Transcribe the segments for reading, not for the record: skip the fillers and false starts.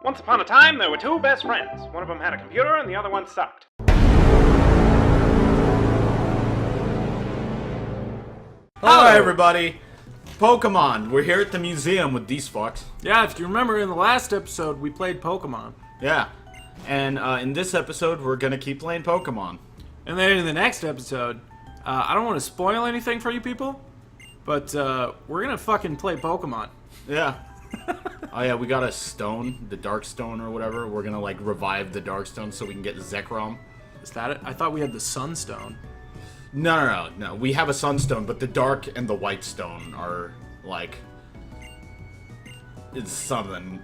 Once upon a time, there were two best friends. One of them had a computer and the other one sucked. Hello everybody! Pokemon! We're here at the museum with these fucks. Yeah, if you remember in the last episode, we played Pokemon. Yeah. And in this episode, we're gonna keep playing Pokemon. And then in the next episode, I don't want to spoil anything for you people, but we're gonna fucking play Pokemon. Yeah. Oh yeah, we got a stone, the Dark Stone or whatever. We're gonna like revive the Dark Stone so we can get Zekrom. Is that it? I thought we had the Sunstone. No. We have a Sunstone, but the Dark and the White Stone are like... It's something.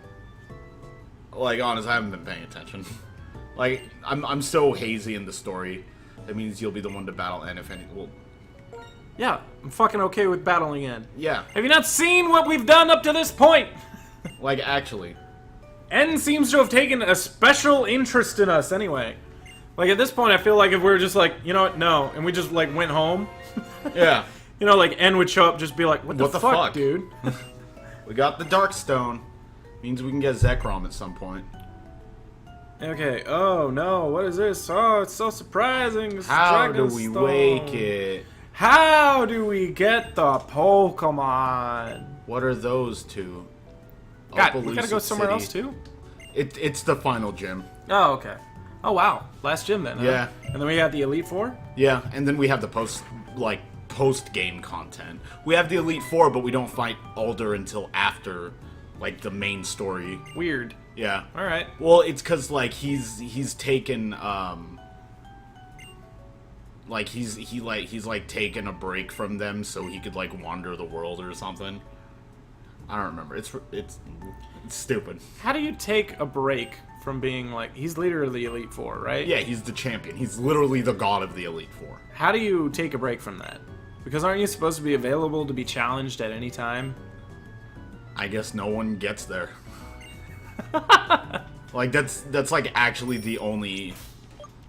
Like, honestly, I haven't been paying attention. Like, I'm so hazy in the story. That means you'll be the one to battle N if any... Well, Yeah, I'm fucking okay with battling N. yeah. Have you not seen what we've done up to this point? Like, actually. N seems to have taken a special interest in us anyway. Like, at this point, I feel like if we were just like, you know what, no, and we just, like, went home. Yeah. You know, like, N would show up, just be like, what the fuck, dude? We got the Dark Stone. Means we can get Zekrom at some point. Okay, oh no, what is this? Oh, it's so surprising. It's How do Dragonstone. we wake it? How do we get the Pokemon? What are those two? God, we gotta go Elusive somewhere else City. too? It's the final gym. Oh, okay. Oh, wow. Last gym then, huh? Yeah. And then we got the Elite Four? Yeah, and then we have the post-game content. We have the Elite Four, but we don't fight Alder until after, like, the main story. Weird. Yeah. Alright. Well, it's because, like, he's taken, like, he's taken a break from them so he could, like, wander the world or something. I don't remember. It's stupid. How do you take a break from being, like, he's leader of the Elite Four, right? Yeah, he's the champion. He's literally the god of the Elite Four. How do you take a break from that? Because aren't you supposed to be available to be challenged at any time? I guess no one gets there. Like, that's like actually the only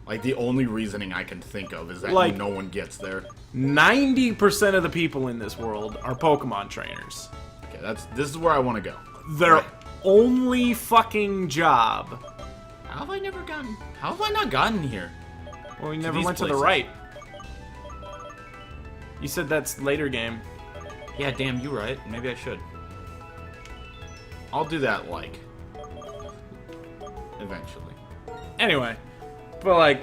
reasoning I can think of is that Like, no one gets there. 90% of the people in this world are Pokemon trainers. Okay, this is where I want to go. Their only fucking job. How have I not gotten here? Well, we never these went to the places. right. You said that's later game. Yeah, damn, you right. Maybe I should. I'll do that, like, eventually. Anyway, but like,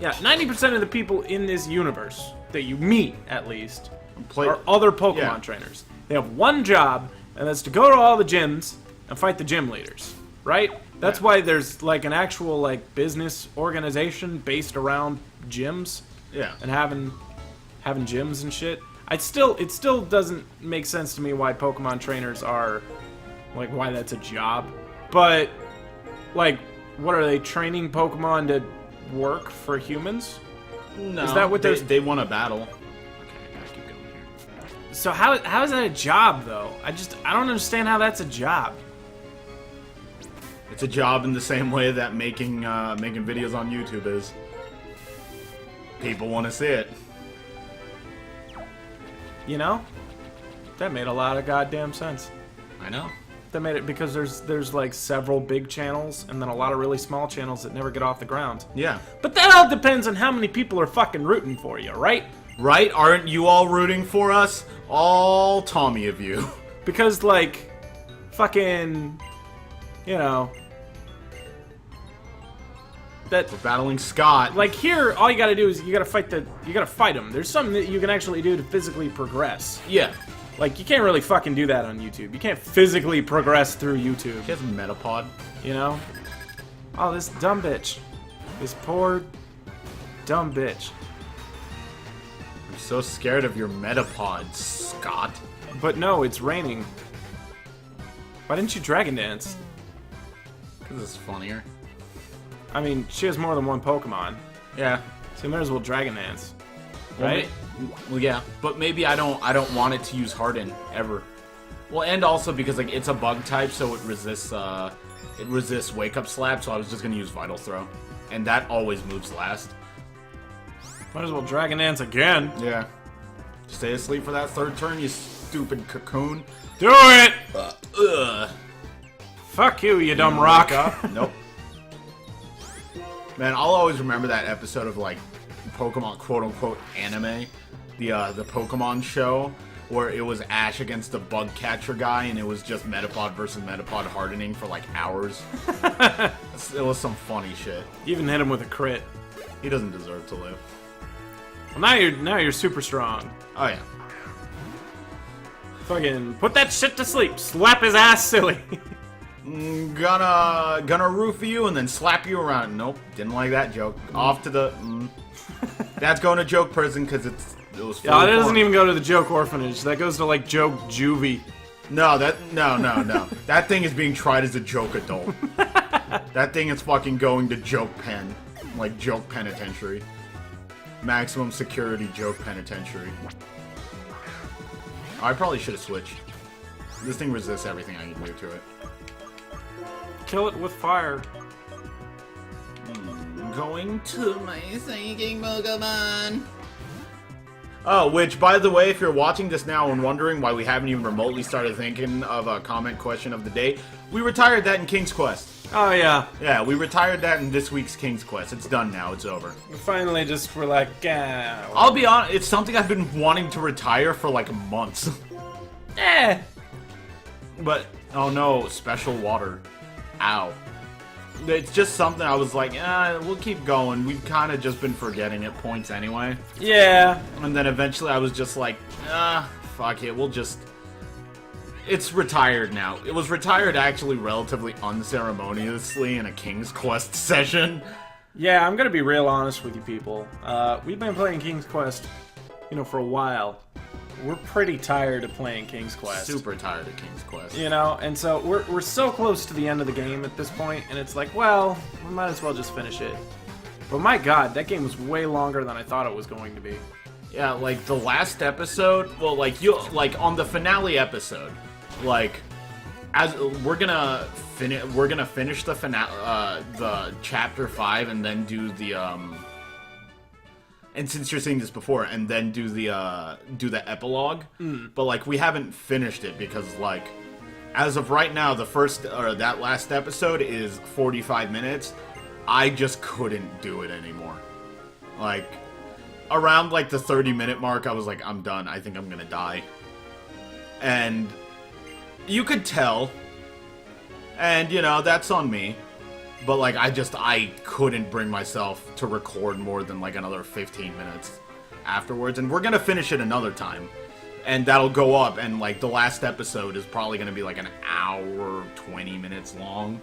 yeah, 90% of the people in this universe that you meet, at least, are other Pokemon trainers. They have one job, and that's to go to all the gyms and fight the gym leaders, right? That's why there's like an actual like business organization based around gyms. Yeah. And having gyms and shit. It still doesn't make sense to me why Pokemon trainers are, like, why that's a job. But, like, what are they, training Pokemon to work for humans? No. Is that what they want to battle? Okay, I gotta keep going here. So how is that a job, though? I don't understand how that's a job. It's a job in the same way that making videos on YouTube is. People want to see it. You know? That made a lot of goddamn sense. I know. That made it because there's like several big channels and then a lot of really small channels that never get off the ground. Yeah. But that all depends on how many people are fucking rooting for you, right? Right? Aren't you all rooting for us? All Tommy of you. Because, like, fucking, you know, that, We're battling Scott. like, here, all you gotta do is you gotta fight him. There's something that you can actually do to physically progress. Yeah. Like, you can't really fucking do that on YouTube. You can't physically progress through YouTube, He has a Metapod. you know? Oh, this dumb bitch. This poor, dumb bitch. I'm so scared of your Metapod, Scott. But no, it's raining. Why didn't you Dragon Dance? Because it's funnier. I mean, she has more than one Pokemon, Yeah. so you might as well Dragon Dance. Well, Right? Well, yeah, but maybe I don't want it to use Harden ever. Well, and also because like it's a bug type, so it resists Wake Up Slap. So I was just gonna use Vital Throw, and that always moves last. Might as well Dragon Dance again. Yeah. Stay asleep for that third turn, you stupid cocoon. Do it! Ugh. Fuck you, you dumb rock. Nope. Man, I'll always remember that episode of, like, Pokemon quote-unquote anime. The Pokemon show, where it was Ash against the bug catcher guy, and it was just Metapod versus Metapod hardening for, like, hours. It was some funny shit. You even hit him with a crit. He doesn't deserve to live. Well, now you're super strong. Oh, yeah. Fucking put that shit to sleep. Slap his ass silly. Gonna roofie you and then slap you around. Nope, didn't like that joke. Off to the... That's going to joke prison because it was... Yeah, that doesn't even go to the joke orphanage. That goes to, like, joke juvie. No. That thing is being tried as a joke adult. That thing is fucking going to joke pen. Like, joke penitentiary. Maximum security joke penitentiary. Oh, I probably should have switched. This thing resists everything I can do to it. Kill it with fire. Going to my thinking Pokemon. Oh, which, by the way, if you're watching this now and wondering why we haven't even remotely started thinking of a comment question of the day, we retired that in King's Quest. Oh, yeah. Yeah, we retired that in this week's King's Quest. It's done now. It's over. We finally just were like, I'll be honest, it's something I've been wanting to retire for, like, months. But, oh no, special water. Ow. It's just something I was like, we'll keep going. We've kind of just been forgetting at points anyway. Yeah. And then eventually I was just like, fuck it, we'll just... It's retired now. It was retired actually relatively unceremoniously in a King's Quest session. Yeah, I'm gonna be real honest with you people. We've been playing King's Quest, for a while. We're pretty tired of playing King's Quest. Super tired of King's Quest. And so we're so close to the end of the game at this point, and it's like, well, we might as well just finish it. But my god, that game was way longer than I thought it was going to be. Yeah, like the last episode, well, like on the finale episode, like as we're gonna finish the the chapter 5 and then do the and since you're seeing this before, and then do the epilogue, but like we haven't finished it because like as of right now, that last episode is 45 minutes. I just couldn't do it anymore. Like around like the 30-minute mark, I was like, I'm done. I think I'm gonna die. And you could tell, and that's on me. But, like, I couldn't bring myself to record more than, like, another 15 minutes afterwards. And we're gonna finish it another time. And that'll go up, and, like, the last episode is probably gonna be, like, an hour, 20 minutes long.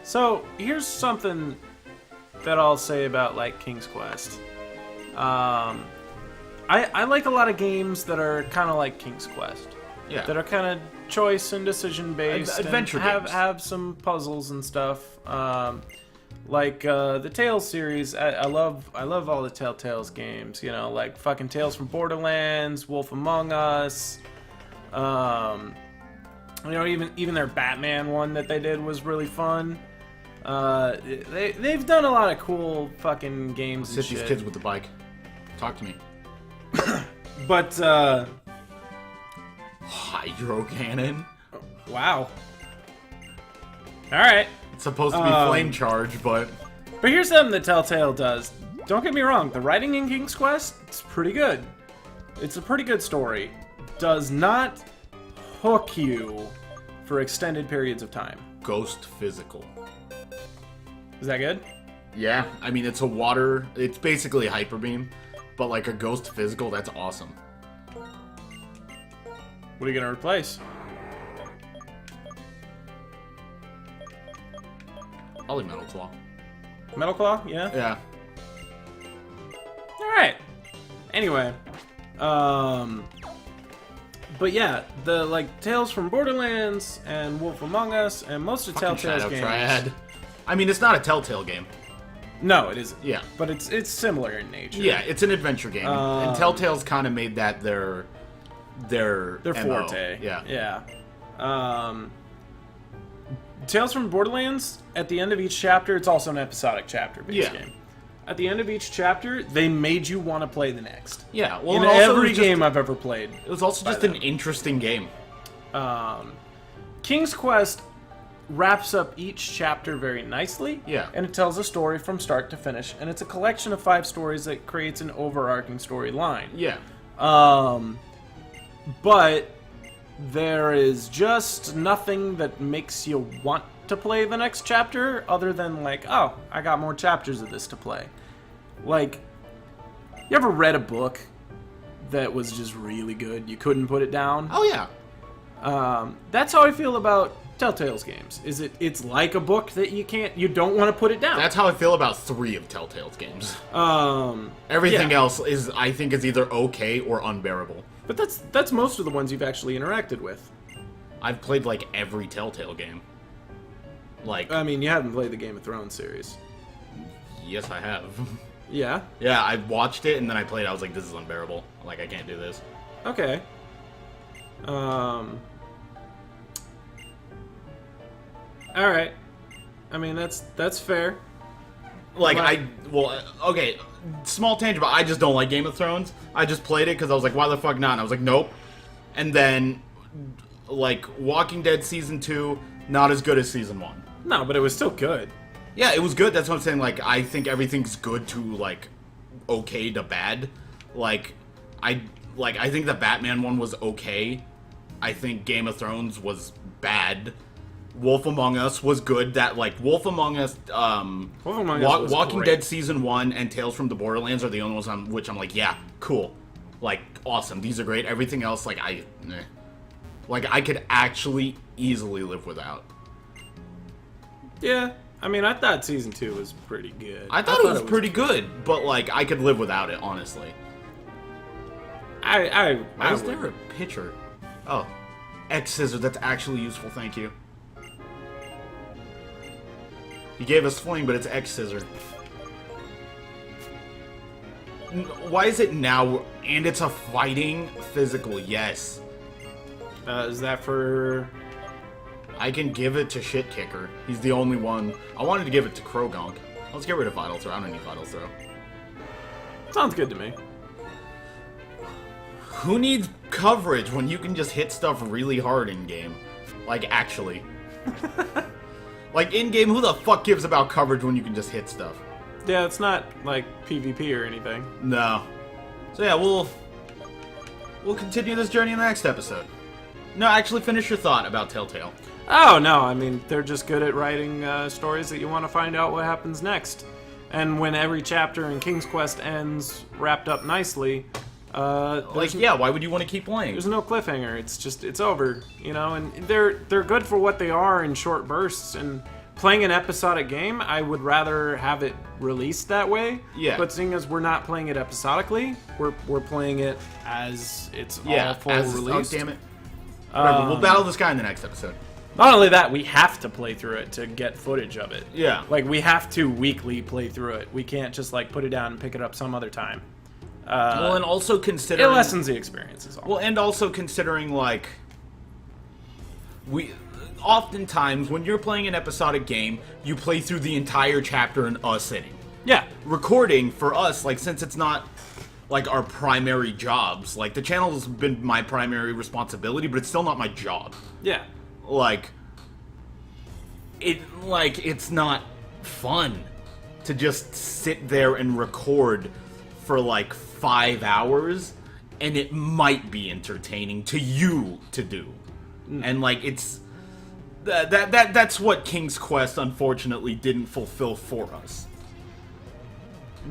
So, here's something that I'll say about, like, King's Quest. I like a lot of games that are kind of like King's Quest. Yeah. That are kind of choice and decision based, adventure and games. have some puzzles and stuff. Like the Tales series, I love all the Telltale's games. Like fucking Tales from Borderlands, Wolf Among Us. Even their Batman one that they did was really fun. They've done a lot of cool fucking games. Sit these kids with the bike. Talk to me. But Hydro cannon. Wow. All right. It's supposed to be flame charge, but here's something that Telltale does. Don't get me wrong. The writing in King's Quest, it's pretty good. It's a pretty good story. Does not hook you for extended periods of time. Ghost physical. Is that good? Yeah, I mean it's basically Hyper Beam, but like a ghost physical. That's awesome. What are you gonna replace? Probably Metal Claw. Metal Claw? Yeah? Yeah. Alright. Anyway. But yeah, the like Tales from Borderlands and Wolf Among Us and most of Telltale's Shadow games. Triad. I mean, it's not a Telltale game. No, it isn't. Yeah. But it's similar in nature. Yeah, it's an adventure game. And Telltale's kind of made that their MO. forte. Yeah. Yeah. Tales from Borderlands, at the end of each chapter, it's also an episodic chapter-based game. At the end of each chapter, they made you want to play the next. Yeah, well, in every game I've ever played. It was also just an interesting game. King's Quest, wraps up each chapter very nicely. Yeah. And it tells a story from start to finish. And it's a collection of 5 stories that creates an overarching storyline. Yeah. But there is just nothing that makes you want to play the next chapter other than like, oh, I got more chapters of this to play. Like, you ever read a book that was just really good? You couldn't put it down? Oh, yeah. That's how I feel about Telltale's games. It's like a book that you don't want to put it down. That's how I feel about 3 of Telltale's games. Everything else is, I think, is either okay or unbearable. But that's most of the ones you've actually interacted with. I've played, like, every Telltale game. Like... I mean, you haven't played the Game of Thrones series. Yes, I have. Yeah? Yeah, I watched it, and then I played it. I was like, this is unbearable. Like, I can't do this. Okay. Alright. I mean, that's fair. Like, okay, small tangent, but I just don't like Game of Thrones. I just played it because I was like, why the fuck not? And I was like, nope. And then, like, Walking Dead Season 2, not as good as Season 1. No, but it was still good. Yeah, it was good. That's what I'm saying. Like, I think everything's good to, like, okay to bad. Like, I think the Batman one was okay. I think Game of Thrones was bad. Wolf Among Us was good. That, like, Wolf Among Us, Walking great. Dead Season 1 and Tales from the Borderlands are the only ones on which I'm like, yeah, cool. Like, awesome. These are great. Everything else, like, like, I could actually easily live without. Yeah. I mean, I thought Season 2 was pretty good. I thought it was pretty good, but, like, I could live without it, honestly. Why is there a picture? Oh. X scissors, that's actually useful, thank you. He gave us fling, but it's X scissor. Why is it now? And it's a fighting physical, yes. Is that for... I can give it to Shit Kicker. He's the only one. I wanted to give it to Krogunk. Let's get rid of Vital Throw. I don't need Vital Throw. Sounds good to me. Who needs coverage when you can just hit stuff really hard in-game? Like, actually. Like, in-game, who the fuck gives about coverage when you can just hit stuff? Yeah, it's not, like, PvP or anything. No. So yeah, we'll continue this journey in the next episode. No, actually finish your thought about Telltale. Oh, no, I mean, they're just good at writing stories that you want to find out what happens next. And when every chapter in King's Quest ends wrapped up nicely, like, yeah, why would you want to keep playing? There's no cliffhanger. It's over, you know. And they're good for what they are in short bursts. And playing an episodic game, I would rather have it released that way. Yeah. But seeing as we're not playing it episodically, we're playing it as it's all full release. Oh, damn it! Whatever. We'll battle this guy in the next episode. Not only that, we have to play through it to get footage of it. Yeah. Like, we have to weekly play through it. We can't just, like, put it down and pick it up some other time. Well, and also considering... It lessens the experience, is all. Well, and also considering, like... Oftentimes, when you're playing an episodic game, you play through the entire chapter in a sitting. Yeah. Recording, for us, like, since it's not... like, our primary jobs. Like, the channel's been my primary responsibility, but it's still not my job. Yeah. Like, it's not fun to just sit there and record for, like, 5 hours, and it might be entertaining to you to do. And, like, it's... That's what King's Quest, unfortunately, didn't fulfill for us.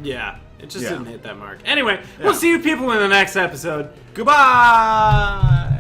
Yeah. It just didn't hit that mark. Anyway, we'll see you people in the next episode. Goodbye!